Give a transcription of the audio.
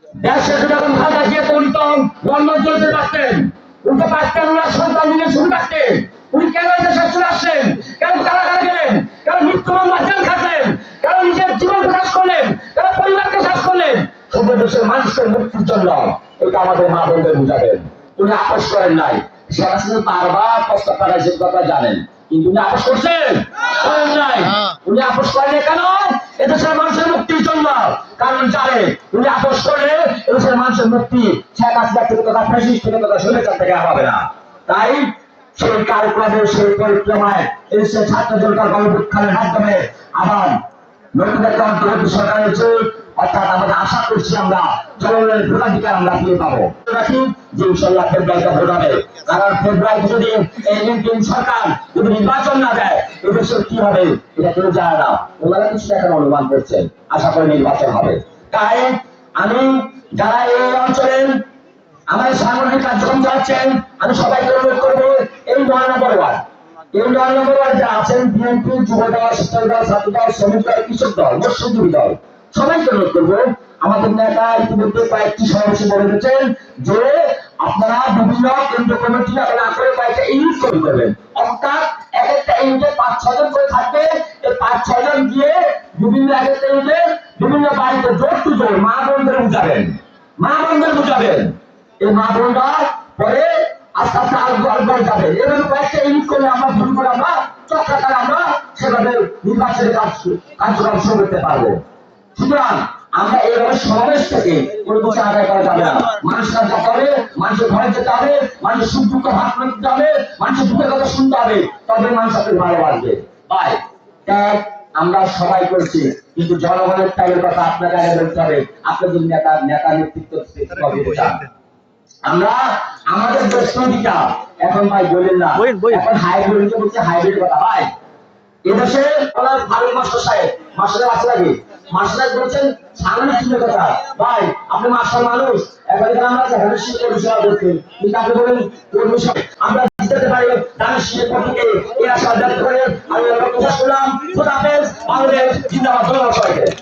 দেশে যখন খাজা জিয়া উনি তো লন্ডন চলতে পারতেন, উনি পারতেন, ওনার সন্তান নিয়ে শুরু থাকতেন। উনি কেন দেশে চলে আসলেন? কেন কারাগারে গেলেন? কেন মৃত্যু মামলা জেল খাটলেন? কেন নিজের জীবনকে শেষ করলেন? কেন পরিবারকে শেষ করলেন? সব দেশের মানুষের মুক্তির জন্য। এটা আমাদের মা বোনদের বুঝাবেন। উনি আপোষ করেন নাই। শেখ হাসিনা বারবার প্রস্তাব পাঠাইছেন, কথা জানেন, কিন্তু উনি আপোষ করছেন? করেন নাই। উনি আপোষ করেন কেন? এদেশের মানুষের মুক্তির জন্য। কারণ জানে উনি আপোষ করলে এদেশের মানুষের মুক্তি শেখ হাসিনা থেকে তথা ফ্যাসিস্ট থেকে তথা স্বৈরাচার থেকে হবে না। তাই সেই কার্যক্রমে, সেই পরিক্রমায় এদেশের ছাত্র জনতার গণবিক্ষোভের মাধ্যমে আবার নতুন একটা অন্তর্বর্তী সরকার হয়েছে। অর্থাৎ আমাদের আশা করছি আমরা জনগণের ভোটাধিকার আমরা ফিরে পাবো। রাখি যে ইনশাল্লাহ ফেব্রুয়ারিতে ভোট হবে। কারণ ফেব্রুয়ারিতে যদি এই নতুন সরকার যদি নির্বাচন না দেয় এদেশের কি হবে এটা কেউ জানে না। ওনারা কিছু এখন অনুমান করছেন, আশা করি নির্বাচন হবে। তাই আমি যারা এই অঞ্চলের আমাদের সাংগঠনিক কার্যক্রম চালাচ্ছেন আমি সবাইকে অনুরোধ করবো, এই মহানগর ওয়ার্ড, এই মহানগর ওয়ার্ডে আছেন বিএনপি, যুবদল, শিক্ষাদল, ছাত্রদল, শ্রমিক দল, কৃষক দল, মৎস্যজীবী দল, সবাইকে অনুরোধ করবো। আমাদের নেতা ইতিমধ্যে কয়েকটি সমাবেশে বলে দিয়েছেন যে আপনারা বিভিন্ন কেন্দ্র কমিটি না করে কয়েকটা ইউনিট তৈরি করবেন। অর্থাৎ এক একটা ইউনিটে 5-6 জন করে থাকবে। এই 5-6 জন গিয়ে বিভিন্ন এক একটা ইউনিটে বিভিন্ন বাড়িতে জোর টু জোর মা বোনদের বুঝাবেন, মা বোনদের বুঝাবেন। এই মা বোনরা পরে আস্তে আস্তে আলগোল যাবে। এভাবে কয়েকটা ইউনিট করলে আমরা ভুল করে আমরা চক্রাকার আমরা সেভাবে নির্বাচনের কার্যক্রম শুরু করতে পারবো। সুতরাং আমরা এইভাবে সমাবেশ থেকে কোনো কিছু আদায় করা যাবে না। মানুষের যেতে হবে, মানুষের ঘরে যেতে হবে, মানুষের সুখ দুঃখ ভাগ করে দিতে হবে, মানুষের দুঃখের কথা শুনতে হবে, তবে মানুষ আপনাকে ভালোবাসবে। ভাই ত্যাগ আমরা সবাই করছি, কিন্তু জনগণের ত্যাগের কথা আপনাকে আগে বলতে হবে। আপনি যদি নেতা নেতৃত্ব দিতে চান, আমরা আমাদের দেশটা এখন ভাই বলেন না, এখন হাইব্রিড বলছে, হাইব্রিড কথা ভাই এদেশে ভারত মাস্টার সাহেব মাস্টার আছে নাকি? মাস্টার বলছেন সামনে কি কথা ভাই, আপনি মাস্টার মানুষ, এখন আমরা এখানে শিক্ষা বিষয় করছেন, কিন্তু আপনি বলেন কোন বিষয় আমরা জিতাতে পারি? তাহলে শিক্ষা থেকে এই আশা ব্যক্ত করে আমি প্রকাশ করলাম। খোদা হাফেজ। বাংলাদেশ জিন্দাবাদ। ধন্যবাদ সবাইকে।